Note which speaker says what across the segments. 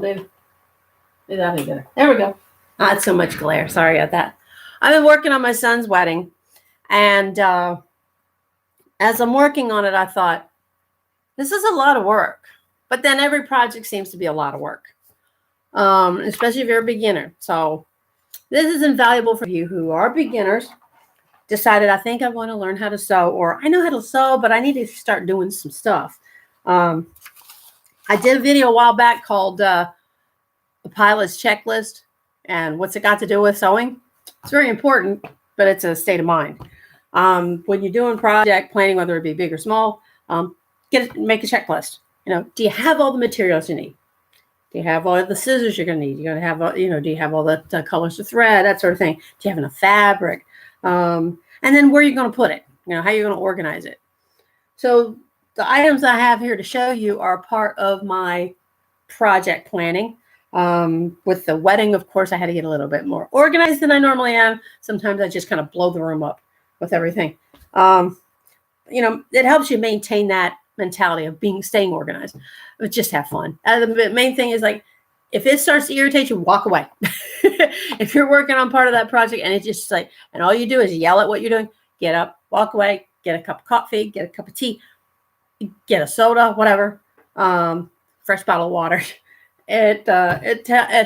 Speaker 1: do that be better. There we go. Not so much glare. Sorry about that. I've been working on my son's wedding, and as I'm working on it, I thought, this is a lot of work. But then every project seems to be a lot of work, especially if you're a beginner. So this is invaluable for you who are beginners, decided I think I want to learn how to sew, or I know how to sew, but I need to start doing some stuff. I did a video a while back called The Pilot's Checklist and what's it got to do with sewing. It's very important, but it's a state of mind. When you're doing project planning, whether it be big or small, make a checklist. Do you have all the materials you need? Do you have all the scissors you're going to need? You're going to have, do you have all the colors to thread, that sort of thing? Do you have enough fabric? And then where are you going to put it? How you're going to organize it. So the items I have here to show you are part of my project planning. With the wedding, of course, I had to get a little bit more organized than I normally am. Sometimes I just kind of blow the room up with everything. It helps you maintain that mentality of staying organized, but just have fun. The main thing is, like, if it starts to irritate you, walk away. If you're working on part of that project and it's just like, and all you do is yell at what you're doing, get up, walk away, get a cup of coffee, get a cup of tea, get a soda, whatever, fresh bottle of water. It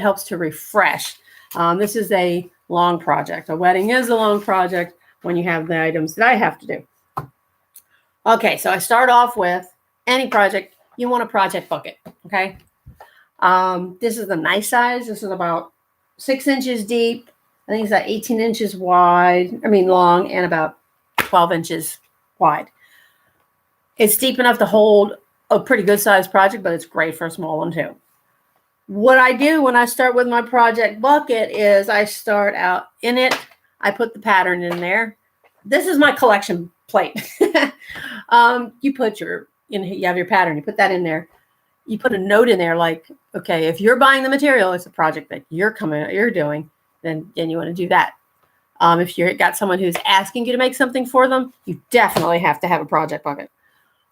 Speaker 1: helps to refresh. This is a long project. A wedding is a long project when you have the items that I have to do. Okay, so I start off with any project. You want a project bucket, okay? This is the nice size. This is about 6 inches deep. I think it's about 18 inches long, and about 12 inches wide. It's deep enough to hold a pretty good sized project, but it's great for a small one too. What I do when I start with my project bucket is I start out in it. I put the pattern in there. This is my collection plate. You put you have your pattern, you put that in there. You put a note in there like, okay, if you're buying the material, it's a project that you're doing, then you want to do that. If you've got someone who's asking you to make something for them, you definitely have to have a project bucket.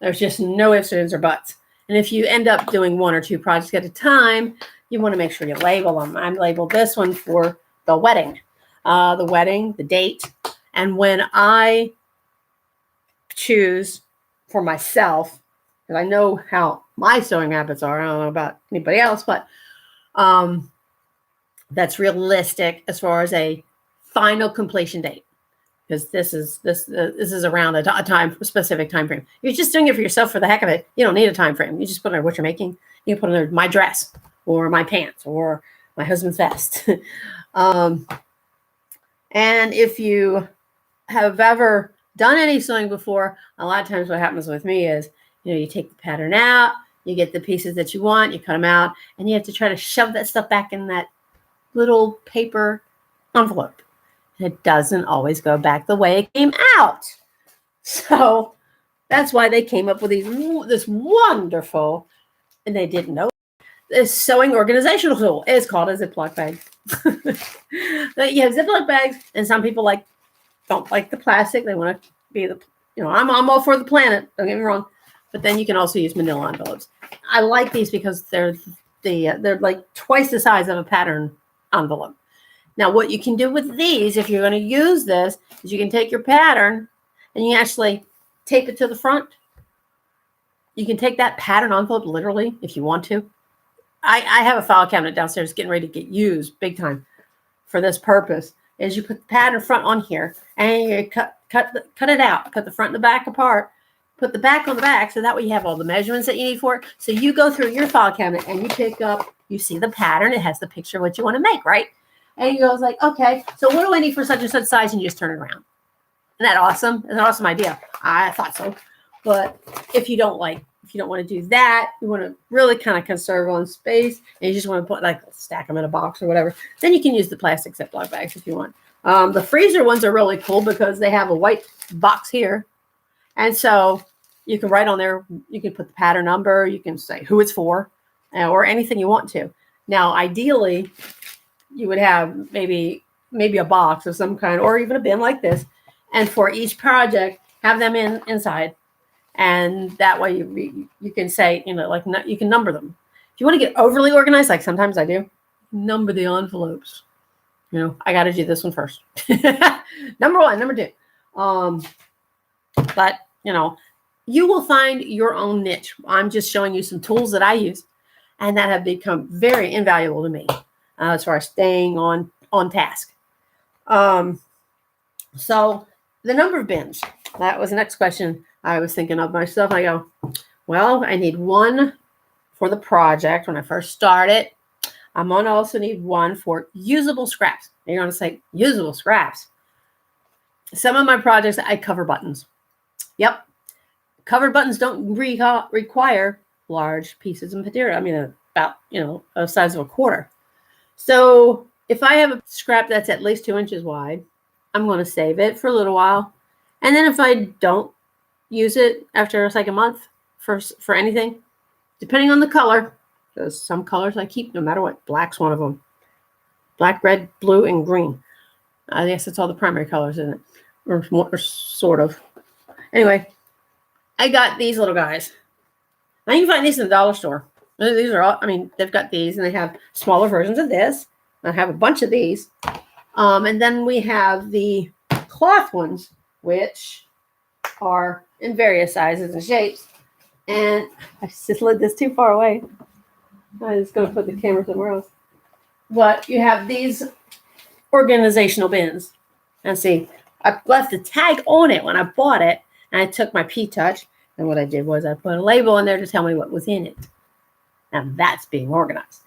Speaker 1: There's just no ifs, ands, or buts. And if you end up doing 1 or 2 projects at a time, you want to make sure you label them. I labeled this one for the wedding, the date. And when I choose for myself, because I know how my sewing habits are, I don't know about anybody else, but that's realistic as far as a final completion date. Because this is around a specific time frame. You're just doing it for yourself for the heck of it. You don't need a time frame. You just put in there what you're making. You can put in there my dress or my pants or my husband's vest. And if you have ever done any sewing before, a lot of times what happens with me is, you take the pattern out, you get the pieces that you want, you cut them out, and you have to try to shove that stuff back in that little paper envelope. It doesn't always go back the way it came out. So that's why they came up with this wonderful, and they didn't know, this sewing organizational tool. It's called a Ziploc bag. You have Ziploc bags, and some people don't like the plastic. They want to be I'm all for the planet. Don't get me wrong. But then you can also use manila envelopes. I like these because they're like twice the size of a pattern envelope. Now, what you can do with these, if you're going to use this, is you can take your pattern and you actually tape it to the front. You can take that pattern envelope literally if you want to. I have a file cabinet downstairs getting ready to get used big time for this purpose. Is you put the pattern front on here and you cut it out, cut the front and the back apart, put the back on the back, so that way you have all the measurements that you need for it. So you go through your file cabinet and you pick up, you see the pattern, it has the picture of what you want to make, right? And you go like, okay, so what do I need for such and such size? And you just turn it around. Isn't that awesome? It's an awesome idea. I thought so. But if you don't want to do that, you want to really kind of conserve on space, and you just want to stack them in a box or whatever, then you can use the plastic Ziploc bags if you want. The freezer ones are really cool because they have a white box here. And so you can write on there, you can put the pattern number, you can say who it's for, or anything you want to. Now, ideally, you would have maybe a box of some kind, or even a bin like this. And for each project, have them inside. And that way you can say, you can number them. If you want to get overly organized, like sometimes I do, number the envelopes. I got to do this one first. Number one, number two. But, you will find your own niche. I'm just showing you some tools that I use and that have become very invaluable to me as far as staying on task. So the number of bins, that was the next question I was thinking of myself. I go, well, I need one for the project when I first start it. I'm going to also need one for usable scraps. You're going to say, usable scraps. Some of my projects, I cover buttons. Yep. Covered buttons don't require large pieces of material. I mean, about, the size of a quarter. So if I have a scrap that's at least 2 inches wide, I'm going to save it for a little while. And then if I don't use it after like a month for anything, depending on the color, because some colors I keep no matter what. Black's one of them. Black, red, blue, and green. I guess that's all the primary colors, isn't it? Or sort of. Anyway, I got these little guys. Now you can find these in the dollar store. These are all, they've got these, and they have smaller versions of this. I have a bunch of these. And then we have the cloth ones, which are in various sizes and shapes. And I just slid this too far away. I'm just going to put the camera somewhere else. But you have these organizational bins. And see, I left the tag on it when I bought it. And I took my P-Touch. And what I did was I put a label in there to tell me what was in it. Now that's being organized.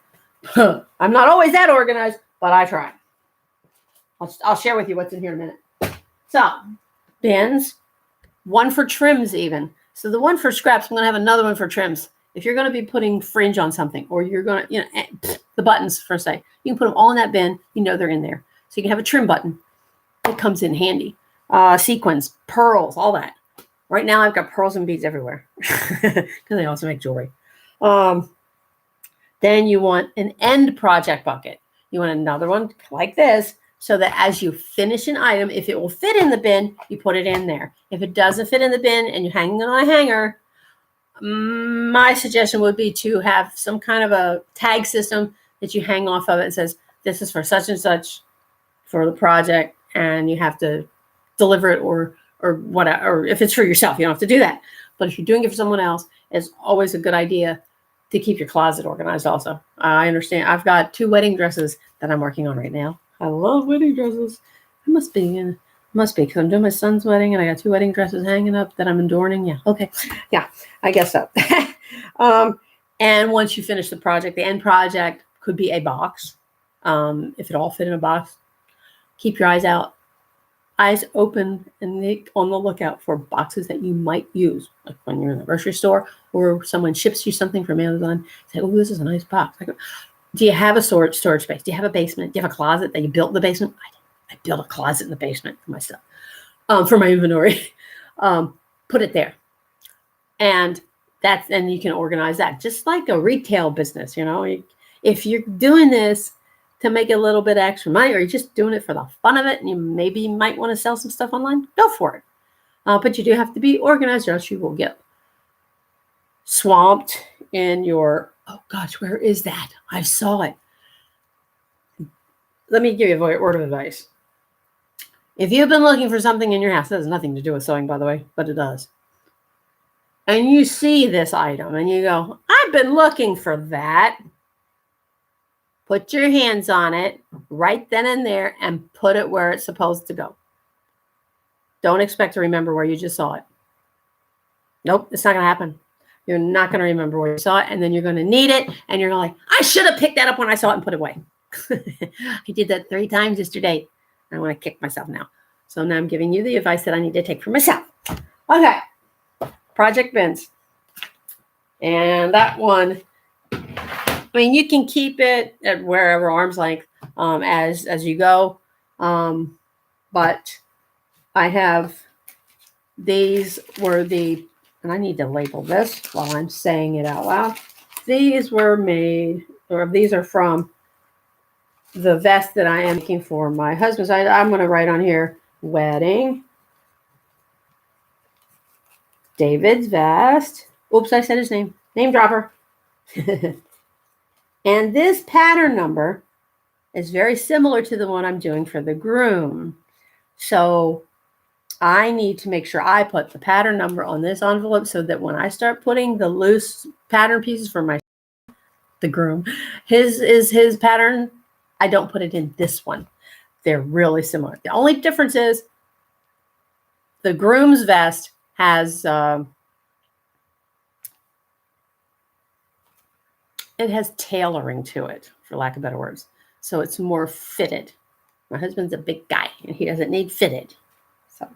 Speaker 1: I'm not always that organized, but I try. I'll share with you what's in here in a minute. So, bins. One for trims even. So the one for scraps, I'm going to have another one for trims. If you're going to be putting fringe on something, or you're going to, the buttons for say, you can put them all in that bin. They're in there. So you can have a trim button. It comes in handy. Sequins, pearls, all that. Right now I've got pearls and beads everywhere because they also make jewelry. Then you want an end project bucket. You want another one like this so that as you finish an item, if it will fit in the bin, you put it in there. If it doesn't fit in the bin and you're hanging it on a hanger, my suggestion would be to have some kind of a tag system that you hang off of it and says, this is for such and such for the project, and you have to deliver it or whatever. Or if it's for yourself, you don't have to do that. But if you're doing it for someone else, it's always a good idea to keep your closet organized also. I understand. I've got 2 wedding dresses that I'm working on right now. I love wedding dresses. I must be because I'm doing my son's wedding and I got 2 wedding dresses hanging up that I'm adorning. Yeah. Okay. Yeah, I guess so. And once you finish the project, the end project could be a box. If it all fit in a box, keep your eyes open and on the lookout for boxes that you might use. Like when you're in the grocery store or someone ships you something from Amazon, say, oh, this is a nice box. Do you have a storage space? Do you have a basement? Do you have a closet that you built in the basement? I built a closet in the basement for my stuff, for my inventory. Put it there. And you can organize that just like a retail business. If you're doing this to make a little bit extra money, or you're just doing it for the fun of it, and you might want to sell some stuff online, go for it. But you do have to be organized, or else you will get swamped in your, oh gosh, where is that? I saw it. Let me give you a word of advice. If you've been looking for something in your house, that has nothing to do with sewing, by the way, but it does. And you see this item and you go, I've been looking for that. Put your hands on it right then and there and put it where it's supposed to go. Don't expect to remember where you just saw it. Nope, it's not going to happen. You're not going to remember where you saw it, and then you're going to need it, and you're like, I should have picked that up when I saw it and put it away. I did that 3 times yesterday. I want to kick myself now. So now I'm giving you the advice that I need to take for myself. Okay, project bins. And that one, you can keep it at wherever, arm's length, as you go. But I have, these were and I need to label this while I'm saying it out loud. These were made, or these are from the vest that I am making for my husband's. I'm going to write on here, wedding, David's vest. Oops, I said his name. Name dropper. And this pattern number is very similar to the one I'm doing for the groom. So I need to make sure I put the pattern number on this envelope so that when I start putting the loose pattern pieces for the groom, his pattern, I don't put it in this one. They're really similar. The only difference is the groom's vest has it has tailoring to it, for lack of better words. So it's more fitted. My husband's a big guy and he doesn't need fitted. So,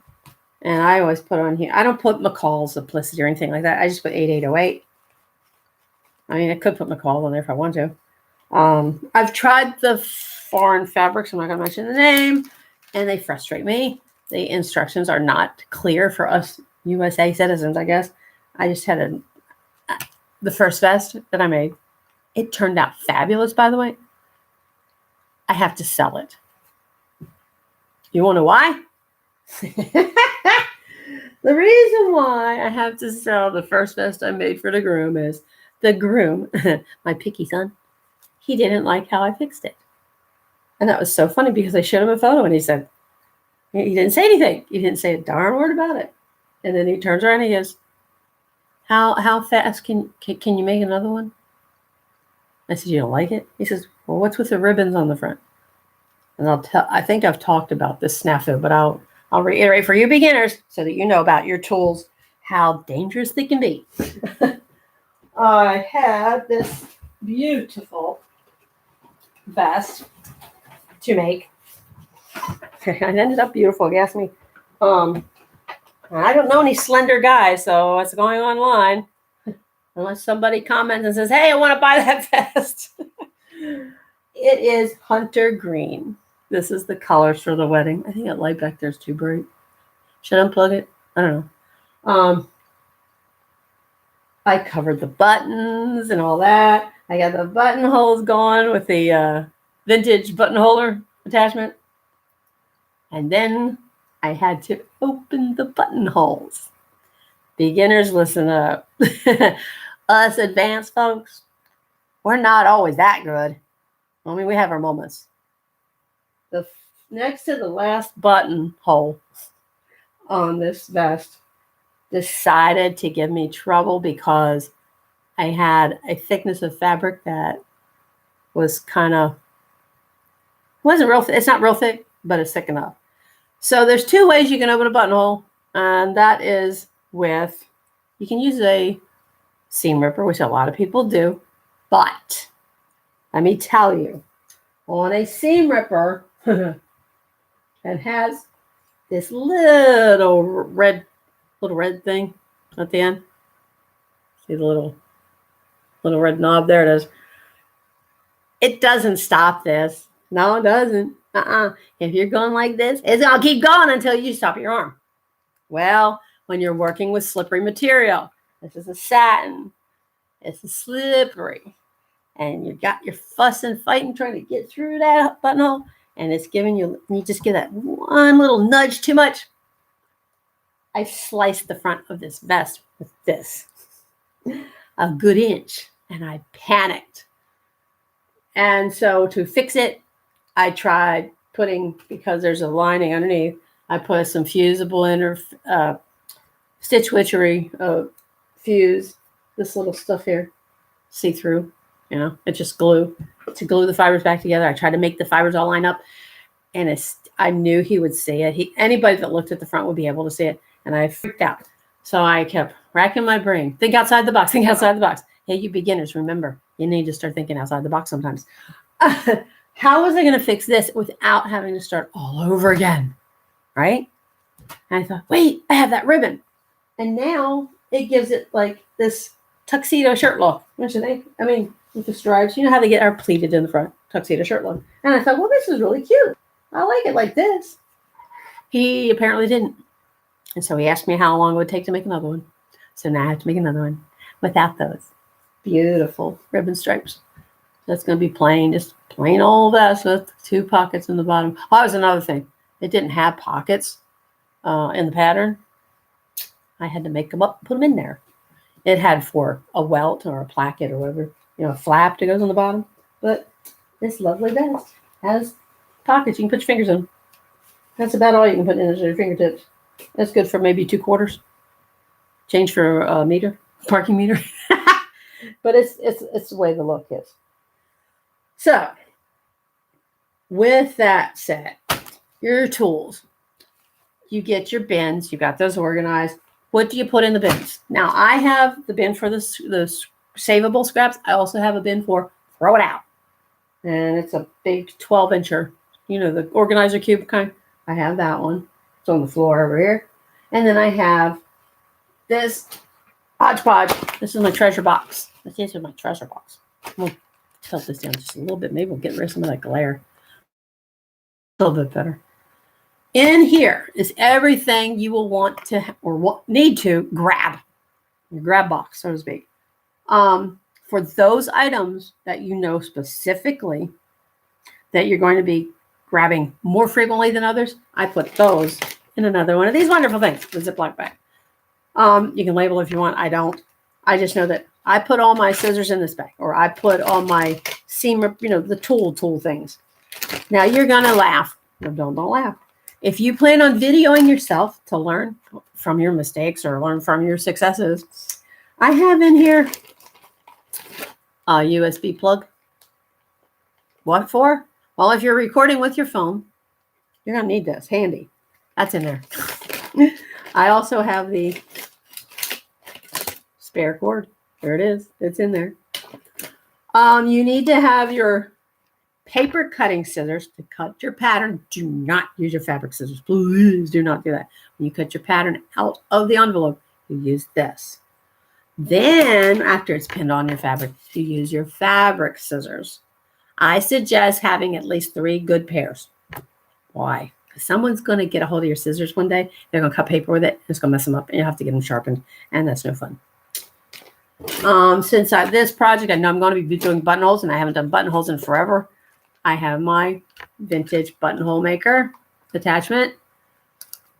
Speaker 1: and I always put on here, I don't put McCall's Simplicity or anything like that. I just put 8808. I mean, I could put McCall on there if I want to. I've tried the foreign fabrics. I'm not going to mention the name, and they frustrate me. The instructions are not clear for us USA citizens, I guess. I just had the first vest that I made. It turned out fabulous, by the way. I have to sell it. You want to know why? The reason why I have to sell the first vest I made for the groom is the groom, my picky son, he didn't like how I fixed it. And that was so funny because I showed him a photo and he said, he didn't say anything. He didn't say a darn word about it. And then he turns around and he goes, how fast can you make another one? I said, you don't like it? He says, well, what's with the ribbons on the front? And I think I've talked about this snafu, but I'll reiterate for you beginners so that you know about your tools, how dangerous they can be. I had this beautiful vest to make. It ended up beautiful, if you ask me. I don't know any slender guys, so what's going online? Unless somebody comments and says, hey, I want to buy that vest. It is hunter green. This is the colors for the wedding. I think that light back there is too bright. Should I unplug it? I don't know. I covered the buttons and all that. I got the buttonholes going with the vintage buttonholer attachment. And then I had to open the buttonholes. Beginners, listen up. Us advanced folks, we're not always that good. I mean, we have our moments. The next to the last buttonhole on this vest decided to give me trouble because I had a thickness of fabric that was kind of, wasn't real, it's not real thick, but it's thick enough. So there's two ways you can open a buttonhole, and that is with, you can use a seam ripper, which a lot of people do, but let me tell you, on a seam ripper, it has this little red thing at the end. See the little red knob? There it is. It doesn't stop this. No, it doesn't. If you're going like this, it's gonna keep going until you stop your arm. Well, when you're working with slippery material, this is a satin. It's slippery. And you got your fussing, fighting, trying to get through that buttonhole. And it's giving you just get that one little nudge too much. I sliced the front of this vest with this. A good inch. And I panicked. And so to fix it, I tried putting, because there's a lining underneath, I put some fusible inner stitch witchery fuse, this little stuff here, see through, it's just glue to glue the fibers back together. I tried to make the fibers all line up, and I knew he would see it. Anybody that looked at the front would be able to see it, and I freaked out. So I kept racking my brain. Think outside the box, think outside the box. Hey, you beginners, remember, you need to start thinking outside the box sometimes. How was I going to fix this without having to start all over again? Right? And I thought, wait, I have that ribbon. And now it gives it like this tuxedo shirt look. Don't you think? I mean, with the stripes, you know how they are pleated in the front, tuxedo shirt look. And I thought, well, this is really cute. I like it like this. He apparently didn't. And so he asked me how long it would take to make another one. So now I have to make another one without those beautiful ribbon stripes. That's going to be plain, just plain old vest with 2 pockets in the bottom. Oh, that was another thing. It didn't have pockets in the pattern. I had to make them up, put them in there. It had for a welt or a placket or whatever, a flap that goes on the bottom. But this lovely vest has pockets you can put your fingers in. That's about all you can put in is your fingertips. That's good for maybe 2/4. Change for a meter, parking meter. But it's the way the look is. So, with that said, your tools. You get your bins. You got those organized. What do you put in the bins? Now, I have the bin for the savable scraps. I also have a bin for throw it out. And it's a big 12-incher, the organizer cube kind. I have that one. It's on the floor over here. And then I have this hodgepodge. This is my treasure box. This is my treasure box. We'll tilt this down just a little bit. Maybe we'll get rid of some of that glare. A little bit better. In here is everything you will want to or need to grab. Your grab box, so to speak. For those items that you know specifically that you're going to be grabbing more frequently than others, I put those in another one of these wonderful things, the Ziploc bag. You can label if you want. I don't. I just know that I put all my scissors in this bag, or I put all my seam, the tool things. Now you're gonna laugh. No, don't laugh. If you plan on videoing yourself to learn from your mistakes or learn from your successes, I have in here a USB plug. What for? Well, if you're recording with your phone, you're going to need this. Handy. That's in there. I also have the spare cord. There it is. It's in there. You need to have your paper cutting scissors to cut your pattern. Do not use your fabric scissors. Please do not do that. When you cut your pattern out of the envelope, you use this. Then, after it's pinned on your fabric, you use your fabric scissors. I suggest having at least 3 good pairs. Why? Because someone's going to get a hold of your scissors one day. They're going to cut paper with it. It's going to mess them up, and you have to get them sharpened, and that's no fun. Since this project, I know I'm going to be doing buttonholes, and I haven't done buttonholes in forever. I have my vintage buttonhole maker attachment.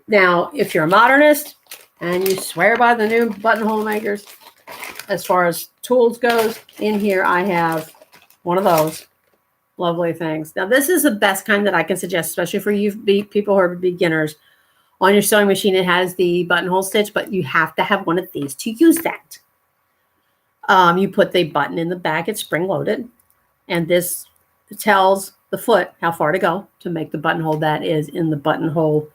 Speaker 1: Now, if you're a modernist and you swear by the new buttonhole makers, as far as tools goes, in here I have one of those lovely things. Now, this is the best kind that I can suggest, especially for you people who are beginners. On your sewing machine, it has the buttonhole stitch, but you have to have one of these to use that. You put the button in the back. It's spring-loaded, and this tells the foot how far to go to make the buttonhole that is in the buttonhole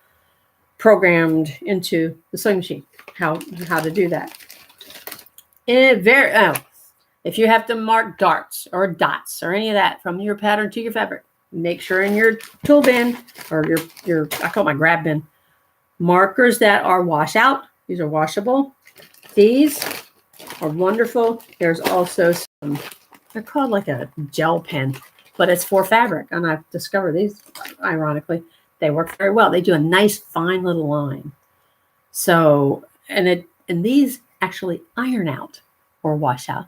Speaker 1: programmed into the sewing machine. How to do that. If you have to mark darts or dots or any of that from your pattern to your fabric, make sure in your tool bin or your I call it my grab bin, markers that are washout. These are washable. These are wonderful. There's also some, they're called like a gel pen, but it's for fabric. And I've discovered these, ironically, they work very well. They do a nice fine little line. So, and these actually iron out or wash out.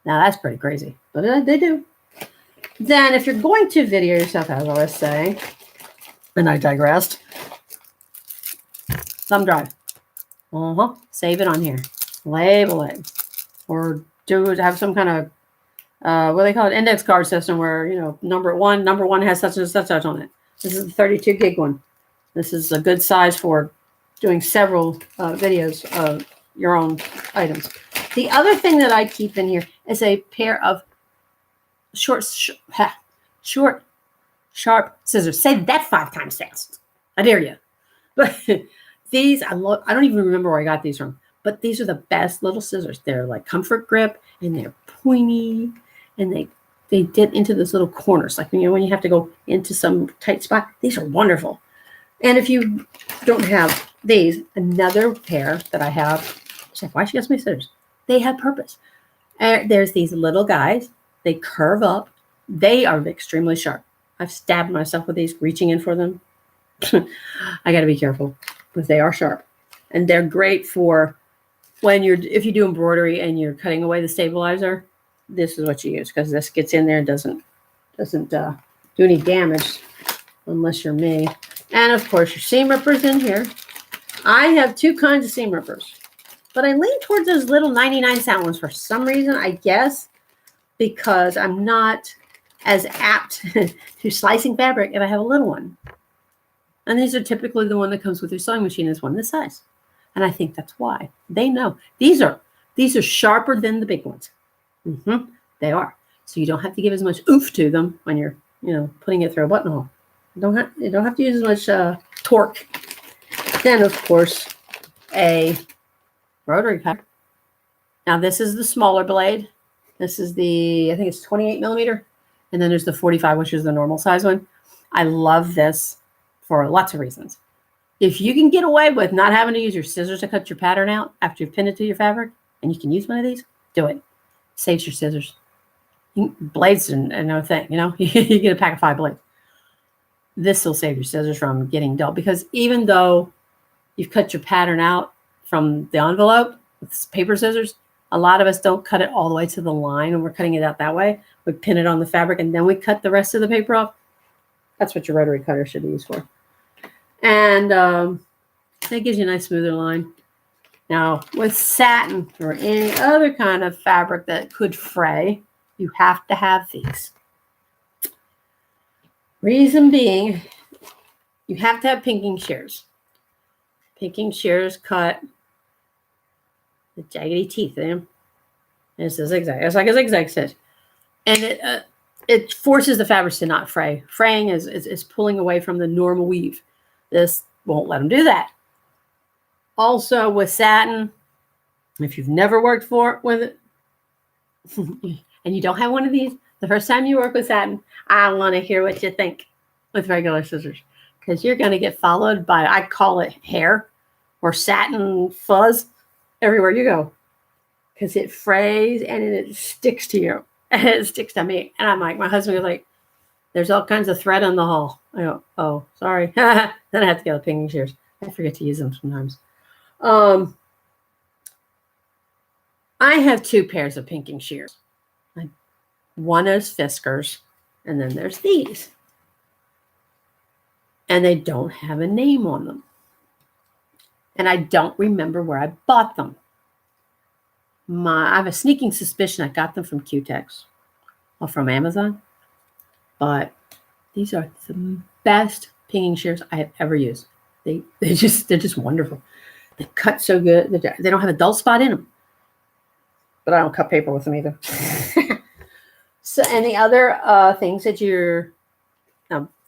Speaker 1: Now that's pretty crazy, but they do. Then if you're going to video yourself, as I was saying, and I digressed, thumb drive. Save it on here. Label it. Or have some kind of, what do they call it? Index card system where, number one has such and such on it. This is the 32 gig one. This is a good size for doing several videos of your own items. The other thing that I keep in here is a pair of short, sharp scissors. Say that 5 times fast. I dare you. But these, I don't even remember where I got these from. But these are the best little scissors. They're like comfort grip, and they're pointy, and they get into those little corners. Like, when you have to go into some tight spot. These are wonderful. And if you don't have these, another pair that I have, check, why she got so many scissors? They have purpose. There's these little guys. They curve up. They are extremely sharp. I've stabbed myself with these, reaching in for them. I got to be careful, because they are sharp. And they're great for if you do embroidery and you're cutting away the stabilizer. This is what you use, because this gets in there and doesn't do any damage, unless you're me. And of course, your seam rippers in here. I have 2 kinds of seam rippers, but I lean towards those little 99-cent ones for some reason, I guess, because I'm not as apt to slicing fabric if I have a little one. And these are typically the one that comes with your sewing machine is one this size. And I think that's why. They know. These are sharper than the big ones. They are. So you don't have to give as much oomph to them when you're, putting it through a buttonhole. You don't have to use as much torque. Then, of course, a rotary cutter. Now, this is the smaller blade. This is I think it's 28 millimeter. And then there's the 45, which is the normal size one. I love this for lots of reasons. If you can get away with not having to use your scissors to cut your pattern out after you've pinned it to your fabric, and you can use one of these, do it. Saves your scissors. Blades are no thing, you get a pack of 5 blades. This will save your scissors from getting dull, because even though you've cut your pattern out from the envelope with paper scissors, a lot of us don't cut it all the way to the line, and we're cutting it out that way. We pin it on the fabric, and then we cut the rest of the paper off. That's what your rotary cutter should be used for. And that gives you a nice smoother line. Now, with satin or any other kind of fabric that could fray, you have to have these. Reason being, you have to have pinking shears. Pinking shears cut the jaggedy teeth in them. It's a zigzag. It's like a zigzag stitch. And it forces the fabrics to not fray. Fraying is pulling away from the normal weave. This won't let them do that. Also, with satin, if you've never worked with it, and you don't have one of these, the first time you work with satin, I want to hear what you think with regular scissors. Because you're going to get followed by, I call it hair or satin fuzz everywhere you go. Because it frays and it sticks to you. And it sticks to me. And I'm like, my husband is like, there's all kinds of thread on the hull. I go, oh, sorry. Then I have to get the pinking shears. I forget to use them sometimes. I have 2 pairs of pinking shears. One is Fiskars, and then there's these. And they don't have a name on them. And I don't remember where I bought them. I have a sneaking suspicion I got them from Q-Tex or from Amazon. But these are the best pinking shears I have ever used. They're just wonderful. They cut so good. They don't have a dull spot in them. But I don't cut paper with them either. So, and the other things that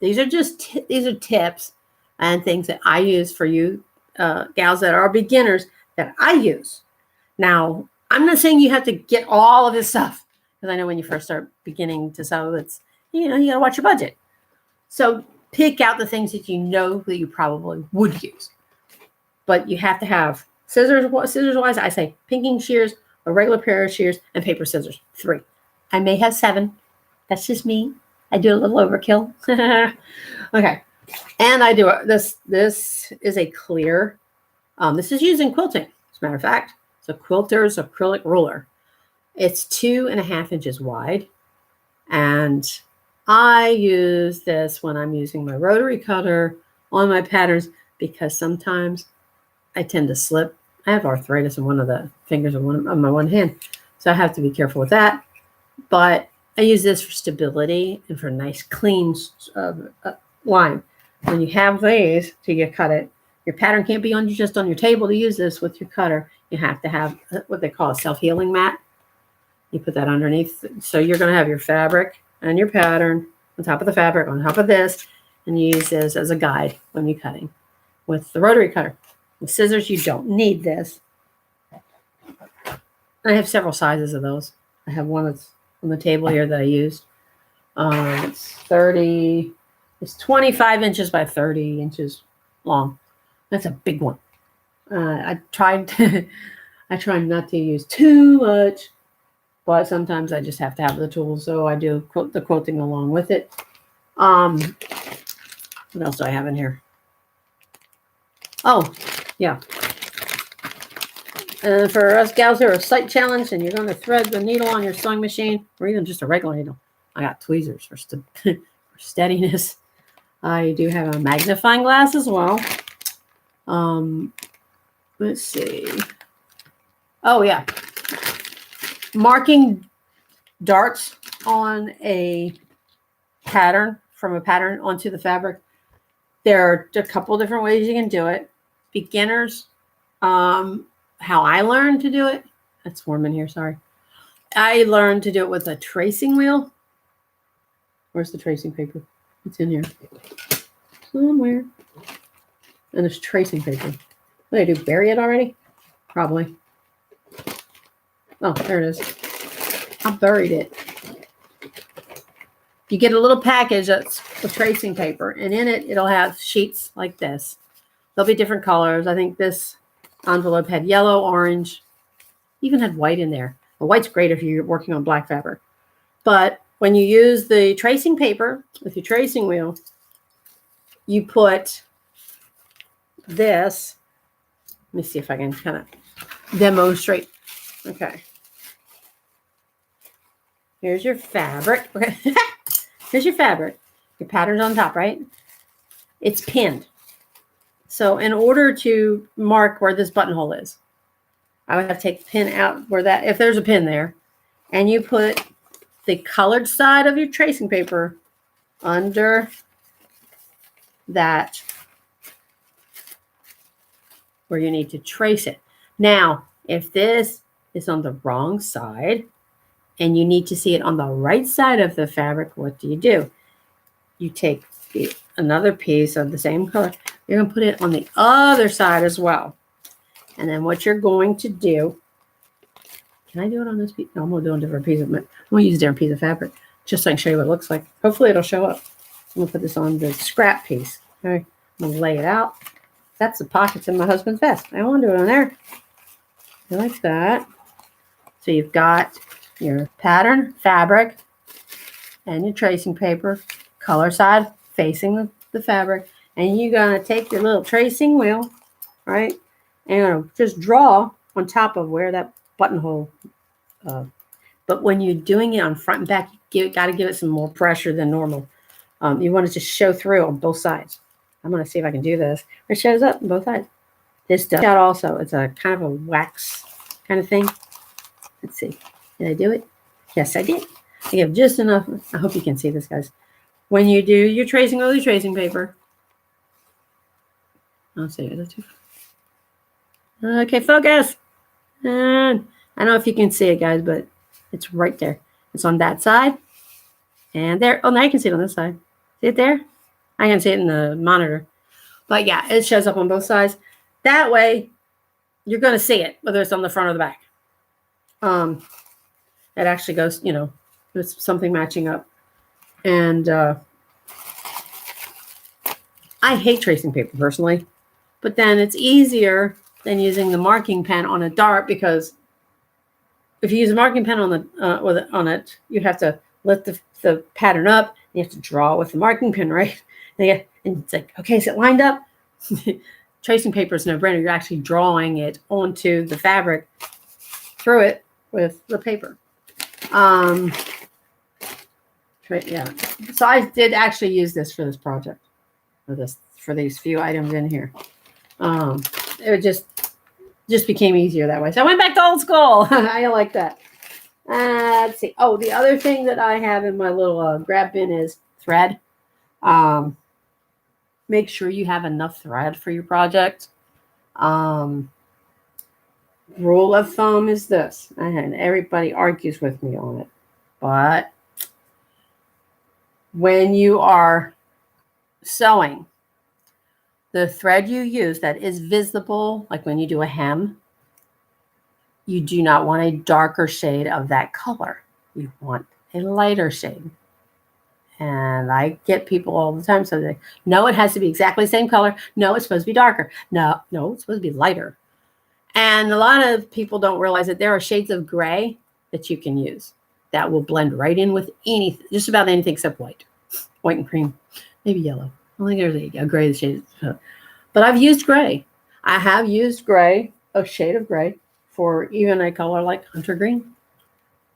Speaker 1: these are tips and things that I use for you gals that are beginners that I use. Now, I'm not saying you have to get all of this stuff, because I know when you first start beginning to sew, it's, you got to watch your budget. So pick out the things that you know that you probably would use. But you have to have scissors-wise, I say pinking shears, a regular pair of shears, and paper scissors, 3. I may have 7. That's just me. I do a little overkill. Okay. And I do this. This is a clear. This is used in quilting, as a matter of fact. It's a quilter's acrylic ruler. It's 2.5 inches wide. And I use this when I'm using my rotary cutter on my patterns, because sometimes I tend to slip. I have arthritis in one of the fingers on my one hand, so I have to be careful with that. But I use this for stability and for nice, clean line. When you have these to cut it, your pattern can't be just on your table to use this with your cutter. You have to have what they call a self-healing mat. You put that underneath. So you're going to have your fabric and your pattern on top of the fabric, on top of this, and you use this as a guide when you're cutting. With the rotary cutter, with scissors, you don't need this. I have several sizes of those. I have one that's on the table here that I used. It's 25 inches by 30 inches long. That's a big one. I try not to use too much, but sometimes I just have to have the tools, so I do the quilting along with it. What else do I have in here? Oh, yeah. For us gals who are sight challenged and you're going to thread the needle on your sewing machine, or even just a regular needle, I got tweezers for steadiness. I do have a magnifying glass as well. Let's see. Oh, yeah. Marking darts on a pattern from a pattern onto the fabric. There are a couple different ways you can do it. Beginners, how I learned to do it. That's warm in here, sorry. I learned to do it with a tracing wheel. Where's the tracing paper? It's in here. Somewhere. And there's tracing paper. What did I do? Bury it already? Probably. Oh, there it is. I buried it. You get a little package that's with tracing paper, and in it, it'll have sheets like this. There'll be different colors. I think this envelope had yellow, orange, even had white in there. Well, white's great if you're working on black fabric. But when you use the tracing paper with your tracing wheel, you put this. Let me see if I can kind of demonstrate. Okay. Here's your fabric. Okay. Here's your fabric. Your pattern's on top, right? It's pinned. So in order to mark where this buttonhole is, I would have to take the pin out where that, if there's a pin there, and you put the colored side of your tracing paper under that where you need to trace it. Now, if this is on the wrong side and you need to see it on the right side of the fabric, what do? You take another piece of the same color. You're going to put it on the other side as well. And then what you're going to do, can I do it on this piece? No, I'm going to do it on a different piece. I'm going to use a different piece of fabric just so I can show you what it looks like. Hopefully it'll show up. I'm going to put this on the scrap piece. Okay, I'm going to lay it out. That's the pockets in my husband's vest. I want to do it on there. Like that. So you've got your pattern, fabric, and your tracing paper, color side facing the fabric. And you're going to take your little tracing wheel, right? And you're going to just draw on top of where that buttonhole. But when you're doing it on front and back, you got to give it some more pressure than normal. You want it to show through on both sides. I'm going to see if I can do this. It shows up on both sides. This does out also. It's a kind of a wax kind of thing. Let's see. Did I do it? Yes, I did. I give just enough. I hope you can see this, guys. When you do your tracing with your tracing paper. I'll see. Is that too far? Okay, focus. And I don't know if you can see it, guys, but it's right there. It's on that side. And there. Oh, now you can see it on this side. See it there? I can see it in the monitor. But yeah, it shows up on both sides. That way, you're going to see it, whether it's on the front or the back. It actually goes, you know, there's something matching up. And I hate tracing paper personally. But then it's easier than using the marking pen on a dart, because if you use a marking pen on on it, you have to lift the pattern up. You have to draw with the marking pen, right? And it's like, okay, is it lined up? Tracing paper is no brainer. You're actually drawing it onto the fabric through it with the paper. Yeah. So I did actually use this for this project, for these few items in here. It just became easier that way. So I went back to old school. I like that. Let's see. Oh, the other thing that I have in my little grab bin is thread. Make sure you have enough thread for your project. Rule of thumb is this, and everybody argues with me on it, but when you are sewing, the thread you use that is visible, like when you do a hem, you do not want a darker shade of that color. You want a lighter shade. And I get people all the time, so they, no, it has to be exactly the same color. No, it's supposed to be darker. No, it's supposed to be lighter. And a lot of people don't realize that there are shades of gray that you can use that will blend right in with anything, just about anything except white and cream, maybe yellow. I think there's a gray shade. But I've used gray. I have used gray, a shade of gray, for even a color like hunter green.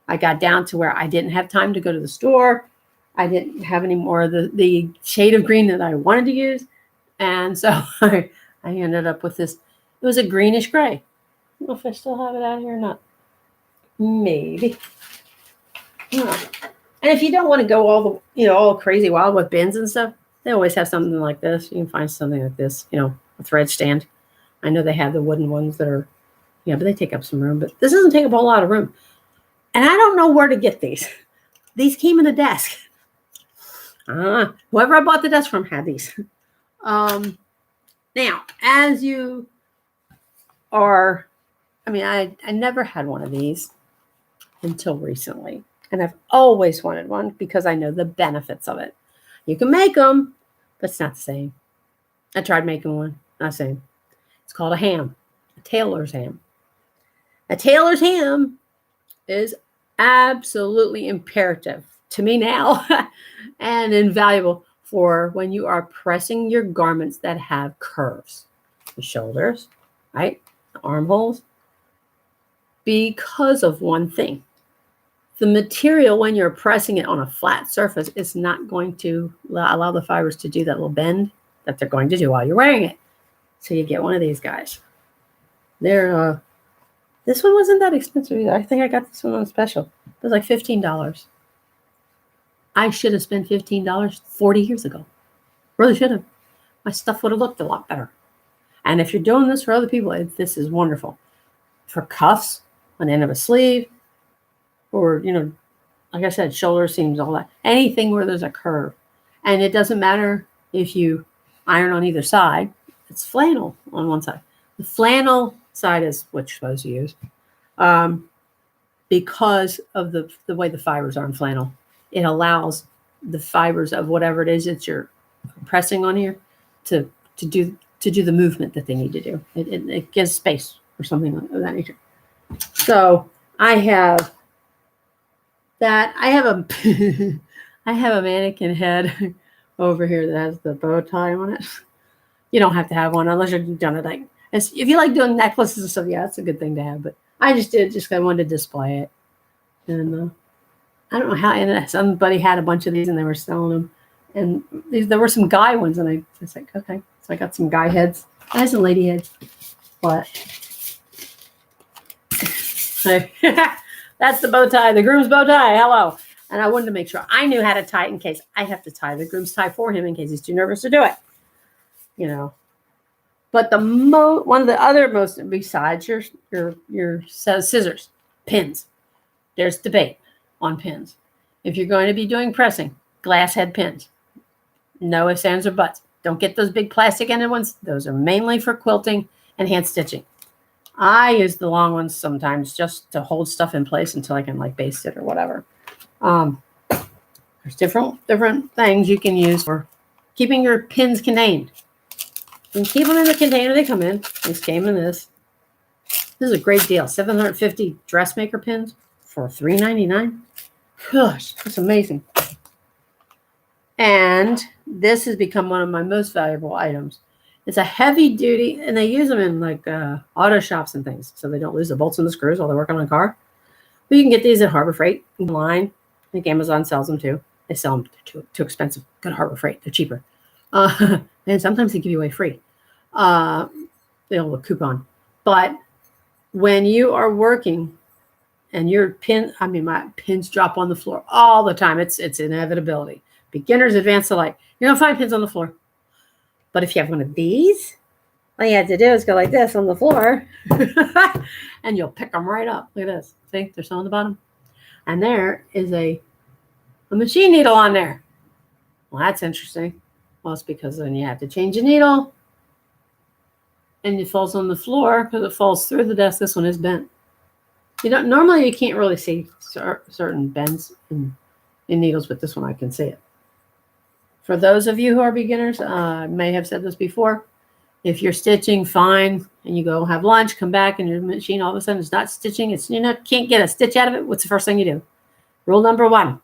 Speaker 1: I got down to where I didn't have time to go to the store. I didn't have any more of the shade of green that I wanted to use. And so I ended up with this. It was a greenish gray. I don't know if I still have it out here or not. Maybe. Yeah. And if you don't want to go all crazy wild with bins and stuff, they always have something like this. You can find something like this, a thread stand. I know they have the wooden ones that are, but they take up some room. But this doesn't take up a whole lot of room. And I don't know where to get these. These came in a desk. Whoever I bought the desk from had these. Now, as you are, I never had one of these until recently. And I've always wanted one because I know the benefits of it. You can make them, but it's not the same. I tried making one. Not the same. It's called a ham. A Tailor's ham. A Tailor's ham is absolutely imperative to me now and invaluable for when you are pressing your garments that have curves. The shoulders, right? The armholes. Because of one thing. The material, when you're pressing it on a flat surface, is not going to allow the fibers to do that little bend that they're going to do while you're wearing it. So you get one of these guys. They're this one wasn't that expensive either. I think I got this one on special. It was like $15. I should have spent $15 40 years ago. Really should have. My stuff would have looked a lot better. And if you're doing this for other people, this is wonderful. For cuffs on the end of a sleeve, or, like I said, shoulder seams, all that. Anything where there's a curve. And it doesn't matter if you iron on either side. It's flannel on one side. The flannel side is what you're supposed to use. Because of the way the fibers are in flannel. It allows the fibers of whatever it is that you're pressing on here to do the movement that they need to do. It gives space or something of that nature. So I have that. I have a mannequin head over here that has the bow tie on it. You don't have to have one unless you're done it. If you like doing necklaces and stuff, yeah, that's a good thing to have. But I just did just because I wanted to display it. And I don't know how. And somebody had a bunch of these and they were selling them. And there were some guy ones, and I was like, okay. So I got some guy heads. I had some lady heads, but that's the bow tie, the groom's bow tie. Hello. And I wanted to make sure I knew how to tie it in case I have to tie the groom's tie for him in case he's too nervous to do it. But one of the other most, besides your scissors, pins. There's debate on pins. If you're going to be doing pressing, glass head pins. No ifs, ands, or buts. Don't get those big plastic ended ones. Those are mainly for quilting and hand stitching. I use the long ones sometimes just to hold stuff in place until I can baste it or whatever. There's different things you can use for keeping your pins contained. You can keep them in the container they come in. This came in this. This is a great deal. 750 dressmaker pins for $3.99. Gosh, that's amazing. And this has become one of my most valuable items. It's a heavy duty, and they use them in auto shops and things, so they don't lose the bolts and the screws while they're working on a car. But you can get these at Harbor Freight online. I think Amazon sells them too. They sell them too expensive. Go to Harbor Freight; they're cheaper, and sometimes they give you away free. They'll have a coupon. But when you are working, and my pins drop on the floor all the time. It's inevitability. Beginners, advanced alike. You're gonna find pins on the floor. But if you have one of these, all you have to do is go like this on the floor, and you'll pick them right up. Look at this. See, they're still on the bottom. And there is a machine needle on there. Well, that's interesting. Well, it's because then you have to change the needle, and it falls on the floor because it falls through the desk. This one is bent. Normally you can't really see certain bends in needles, but this one I can see it. For those of you who are beginners, I may have said this before. If you're stitching fine and you go have lunch, come back and your machine all of a sudden is not stitching, can't get a stitch out of it, what's the first thing you do? Rule number 1,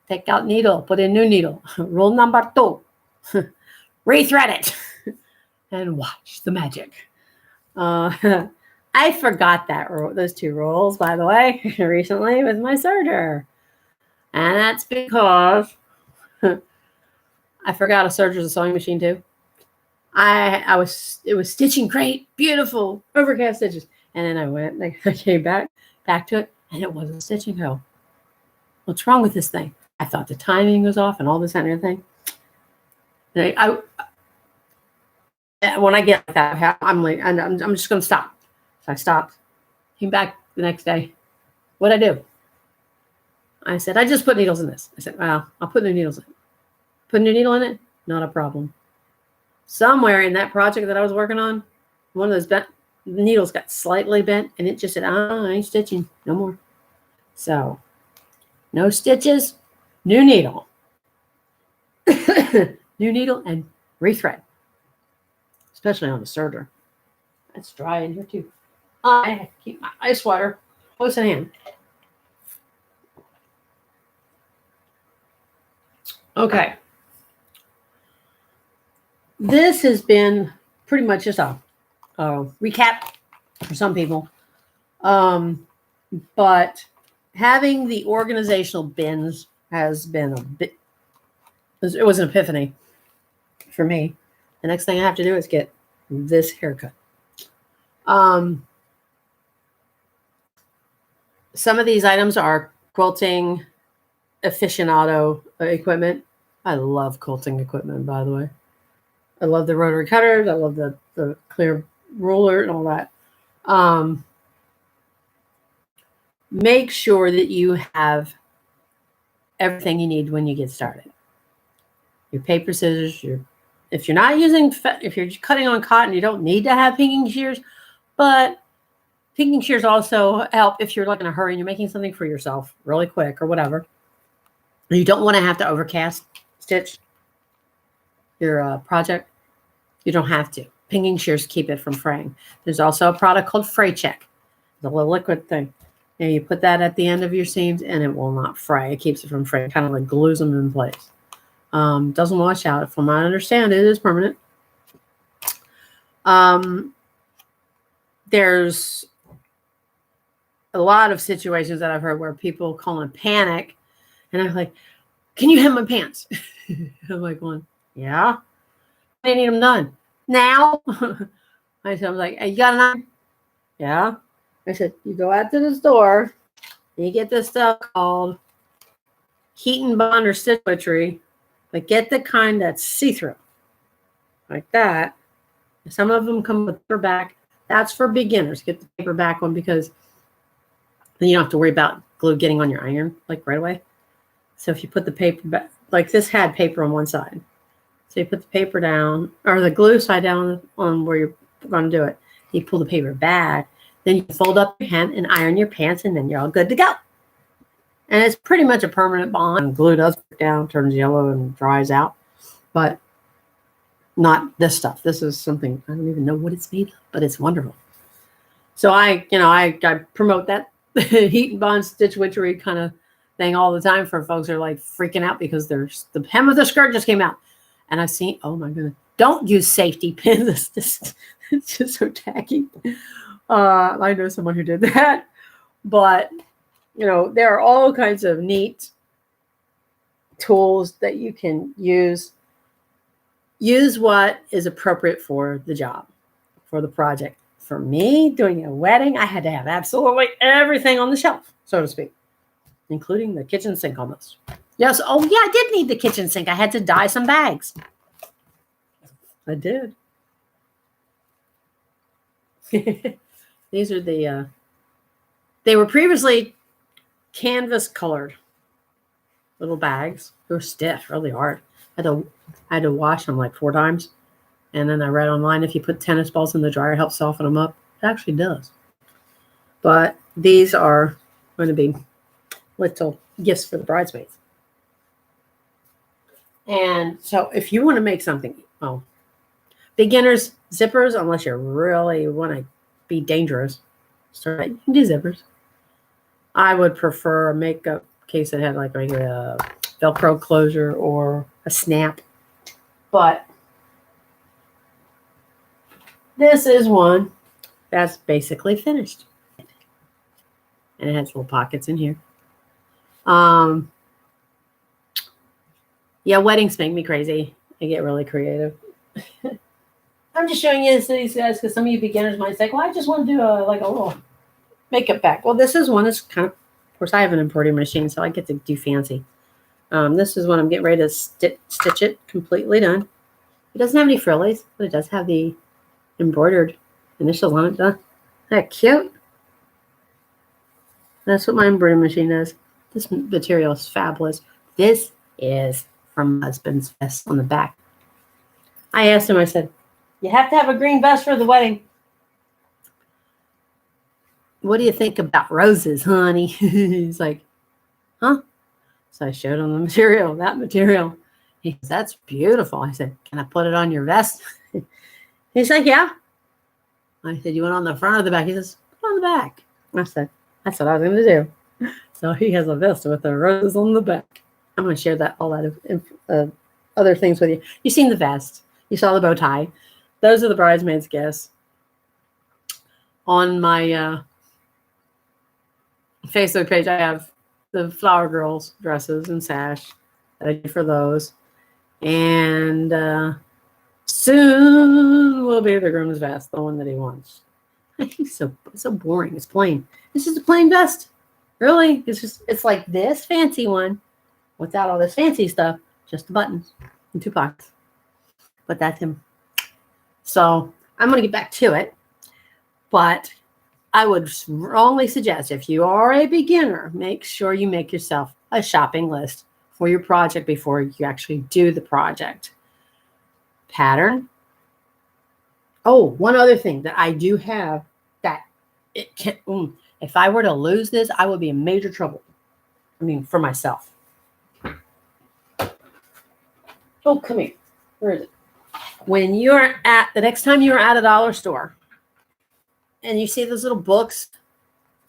Speaker 1: take out needle, put in new needle. Rule number 2, rethread it and watch the magic. I forgot those 2 rules, by the way, recently with my serger. And that's because I forgot a serger is a sewing machine too. It was stitching great, beautiful, overcast stitches. And then I came back to it, and it wasn't stitching hell. What's wrong with this thing? I thought the timing was off and all this and everything. And when I get like that, I'm like, I'm just going to stop. So I stopped. Came back the next day. What'd I do? I said, I just put needles in this. I said, well, I'll put new needles in it. Put a new needle in it? Not a problem. Somewhere in that project that I was working on, one of those needles got slightly bent, and it just said, I ain't stitching no more. So, no stitches, new needle. New needle and rethread. Especially on the serger. It's dry in here too. I have to keep my ice water close at hand. Okay. This has been pretty much just a recap for some people. But having the organizational bins has been a bit, it was an epiphany for me. The next thing I have to do is get this haircut. Some of these items are quilting aficionado equipment. I love quilting equipment, by the way. I love the rotary cutters. I love the clear ruler and all that. Make sure that you have everything you need when you get started. Your paper, scissors, if you're not using, if you're cutting on cotton, you don't need to have pinking shears, but pinking shears also help if you're like in a hurry and you're making something for yourself really quick or whatever. You don't want to have to overcast stitch your project. You don't have to. Pinking shears keep it from fraying. There's also a product called Fray Check, the little liquid thing. And you put that at the end of your seams and it will not fray. It keeps it from fraying. Kind of like glues them in place. Doesn't wash out. From what I understand, it is permanent. There's a lot of situations that I've heard where people call in panic. And I'm like, can you hem my pants? I'm like, going, yeah. I need them done. Now? I said, I was like, hey, you got a knife? Yeah. I said, you go out to the store, and you get this stuff called heat and bond or stitch butchery, but get the kind that's see-through. Like that. Some of them come with paperback. That's for beginners. Get the paperback one because then you don't have to worry about glue getting on your iron, like right away. So if you put the paper back, like this had paper on one side. So you put the paper down, or the glue side down on where you're going to do it. You pull the paper back, then you fold up your hem and iron your pants, and then you're all good to go. And it's pretty much a permanent bond. Glue does break down, turns yellow, and dries out. But not this stuff. This is something, I don't even know what it's made of, but it's wonderful. So I promote that heat and bond stitch witchery kind of thing all the time for folks who are like freaking out because there's the hem of the skirt just came out. And I've seen, oh my goodness, don't use safety pins. It's just so tacky. I know someone who did that. But, there are all kinds of neat tools that you can use. Use what is appropriate for the job, for the project. For me, doing a wedding, I had to have absolutely everything on the shelf, so to speak, including the kitchen sink almost. Yes. Oh, yeah, I did need the kitchen sink. I had to dye some bags. I did. These are they were previously canvas colored little bags. They're stiff, really hard. I had to wash them like 4 times. And then I read online if you put tennis balls in the dryer, it helps soften them up. It actually does. But these are going to be little gifts for the bridesmaids. And so if you want to make something, beginners, zippers, unless you really want to be dangerous, you can do zippers. I would prefer a makeup case that had like a Velcro closure or a snap. But this is one that's basically finished. And it has little pockets in here. Yeah, weddings make me crazy. I get really creative. I'm just showing you this to these guys because some of you beginners might say, well, I just want to do a little makeup bag. Well, this is one that's kind of Of course, I have an embroidery machine, so I get to do fancy. This is when I'm getting ready to stitch it completely done. It doesn't have any frillies, but it does have the embroidered initials on it. Isn't that cute? That's what my embroidery machine does. This material is fabulous. This is from my husband's vest on the back. I asked him, I said, you have to have a green vest for the wedding. What do you think about roses, honey? He's like, huh? So I showed him the material, that material. He says, that's beautiful. I said, can I put it on your vest? He's like, yeah. I said, you want it on the front or the back? He says, put it on the back. I said, that's what I was going to do. So he has a vest with the roses on the back. I'm going to share all that other things with you. You've seen the vest. You saw the bow tie. Those are the bridesmaids' gifts. On my Facebook page, I have the Flower Girls dresses and sash that I do for those. And soon will be the groom's vest, the one that he wants. He's so boring. It's plain. This is a plain vest. Really? It's like this fancy one without all this fancy stuff. Just the buttons and 2 pockets. But that's him. So I'm going to get back to it. But I would strongly suggest, if you are a beginner, make sure you make yourself a shopping list for your project before you actually do the project. Pattern. Oh, one other thing that I do have that it can, if I were to lose this, I would be in major trouble. I mean, for myself. Oh, come here. Where is it? When you're the next time you're at a dollar store and you see those little books,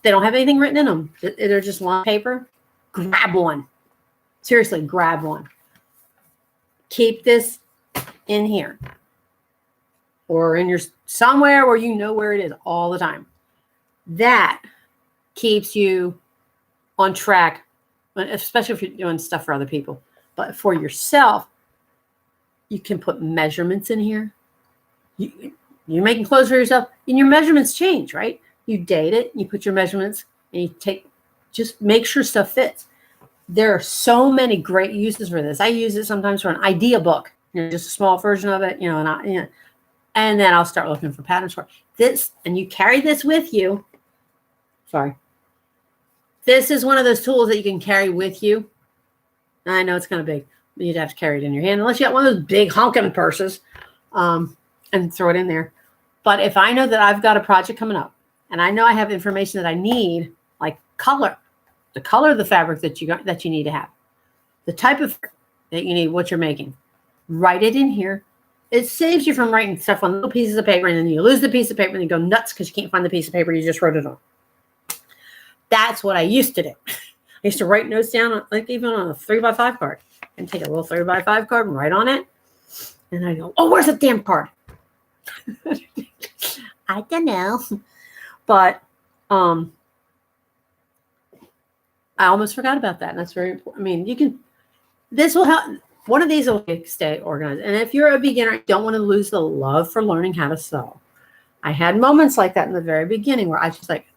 Speaker 1: they don't have anything written in them. They're just one paper. Grab one. Seriously, grab one. Keep this in here or in your somewhere where you know where it is all the time. That keeps you on track, especially if you're doing stuff for other people. But for yourself, you can put measurements in here. You're making clothes for yourself, and your measurements change, right? You date it, you put your measurements, and you just make sure stuff fits. There are so many great uses for this. I use it sometimes for an idea book, just a small version of it, and then I'll start looking for patterns for this. And you carry this with you. Sorry. This is one of those tools that you can carry with you. I know it's kind of big. You'd have to carry it in your hand unless you got one of those big honking purses and throw it in there. But if I know that I've got a project coming up and I know I have information that I need, like color, the color of the fabric that you need to have, the type of that you need, what you're making, write it in here. It saves you from writing stuff on little pieces of paper and then you lose the piece of paper and you go nuts because you can't find the piece of paper you just wrote it on. That's what I used to do. I used to write notes down, like even on a 3x5 card. And take a little 3x5 card and write on it. And I go, oh, where's the damn card? I don't know. But I almost forgot about that. And that's very important. I mean, this will help. One of these will stay organized. And if you're a beginner, you don't want to lose the love for learning how to sew. I had moments like that in the very beginning where I just like,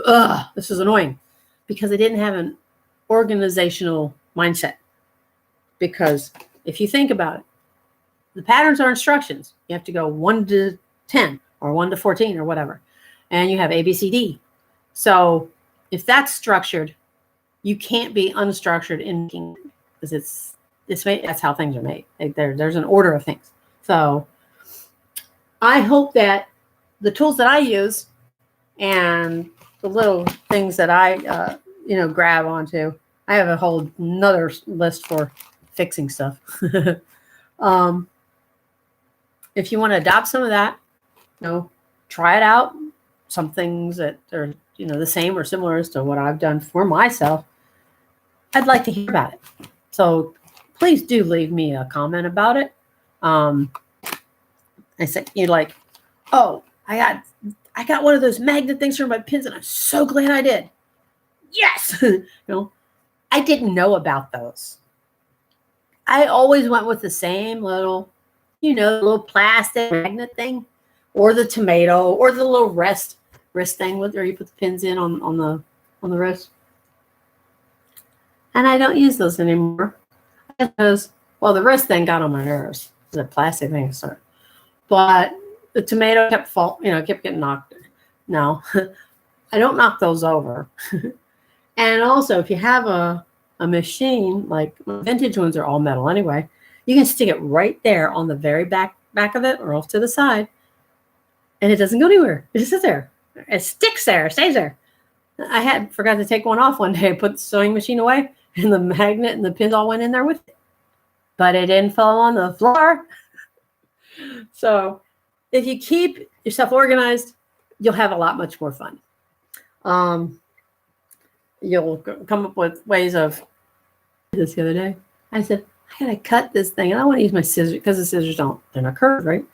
Speaker 1: ugh, this is annoying. Because I didn't have an organizational mindset. Because if you think about it, the patterns are instructions. You have to go 1 to 10 or 1 to 14 or whatever. And you have A, B, C, D. So if that's structured, you can't be unstructured in making because that's how things are made. There's an order of things. So I hope that the tools that I use and the little things that I grab onto, I have a whole nother list for fixing stuff. If you want to adopt some of that, try it out. Some things that are, the same or similar as to what I've done for myself. I'd like to hear about it. So please do leave me a comment about it. I said, you're like, oh, I got one of those magnet things for my pins and I'm so glad I did. Yes. I didn't know about those. I always went with the same little, little plastic magnet thing, or the tomato, or the little wrist thing where you put the pins in on the wrist. And I don't use those anymore because, well, the wrist thing got on my nerves. The plastic thing, sorry. But the tomato kept getting knocked. No, I don't knock those over. And also, if you have a machine, like vintage ones are all metal anyway, you can stick it right there on the very back of it or off to the side, and it doesn't go anywhere. It just sits there. It sticks there, stays there. I had forgot to take one off one day. I put the sewing machine away, and the magnet and the pins all went in there with it. But it didn't fall on the floor. So if you keep yourself organized, you'll have a lot much more fun. You'll come up with ways of this the other day. I said, I gotta cut this thing, and I want to use my scissors because the scissors they're not curved, right?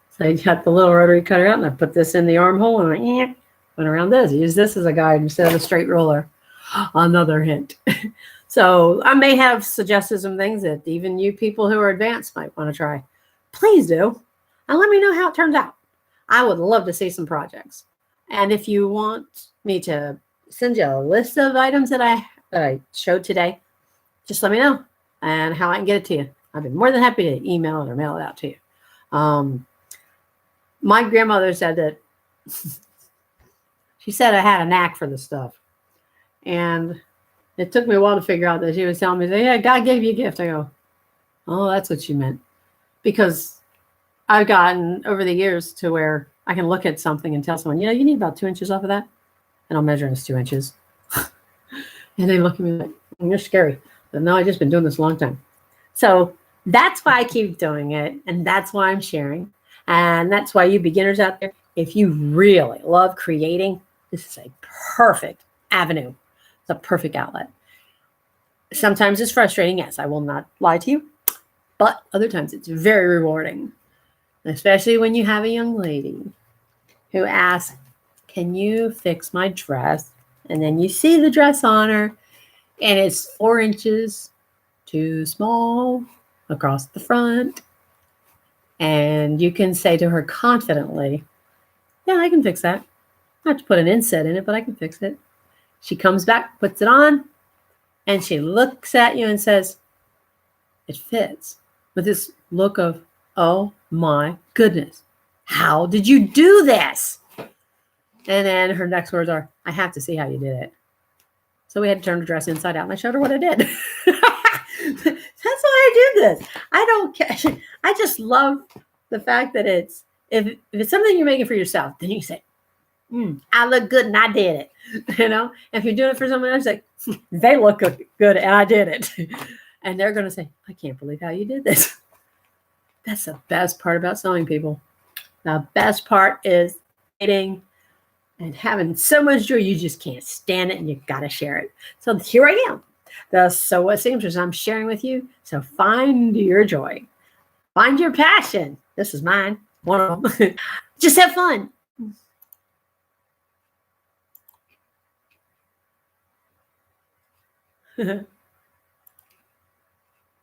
Speaker 1: So I got the little rotary cutter out, and I put this in the armhole, and I went around this. Use this as a guide instead of a straight ruler. Another hint. So I may have suggested some things that even you people who are advanced might want to try. Please do, and let me know how it turns out. I would love to see some projects. And if you want me to send you a list of items that I showed today, just let me know and how I can get it to you. I'd be more than happy to email it or mail it out to you. My grandmother said that she said I had a knack for this stuff. And it took me a while to figure out that she was telling me, yeah, God gave you a gift. I go, oh, that's what she meant. Because I've gotten over the years to where I can look at something and tell someone, you need about 2 inches off of that. And I'll measure, and it's 2 inches. And they look at me like, you're scary. But no, I've just been doing this a long time. So that's why I keep doing it. And that's why I'm sharing. And that's why you beginners out there, if you really love creating, this is a perfect avenue. It's a perfect outlet. Sometimes it's frustrating. Yes, I will not lie to you. But other times it's very rewarding. Especially when you have a young lady who asks, can you fix my dress? And then you see the dress on her, and it's 4 inches too small across the front. And you can say to her confidently, yeah, I can fix that. I have to put an inset in it, but I can fix it. She comes back, puts it on, and she looks at you and says, it fits. With this look of, oh my goodness, how did you do this? And then her next words are, I have to see how you did it. So we had to turn the dress inside out, and I showed her what I did. That's why I do this. I don't care. I just love the fact that if it's something you're making for yourself, then you say, I look good and I did it. If you're doing it for someone else, like, they look good and I did it. And they're going to say, I can't believe how you did this. That's the best part about sewing, people. The best part is eating and having so much joy, you just can't stand it, and you got to share it. So here I am, the Sew What Seamstress I'm sharing with you. So find your joy. Find your passion. This is mine, one of them. Just have fun.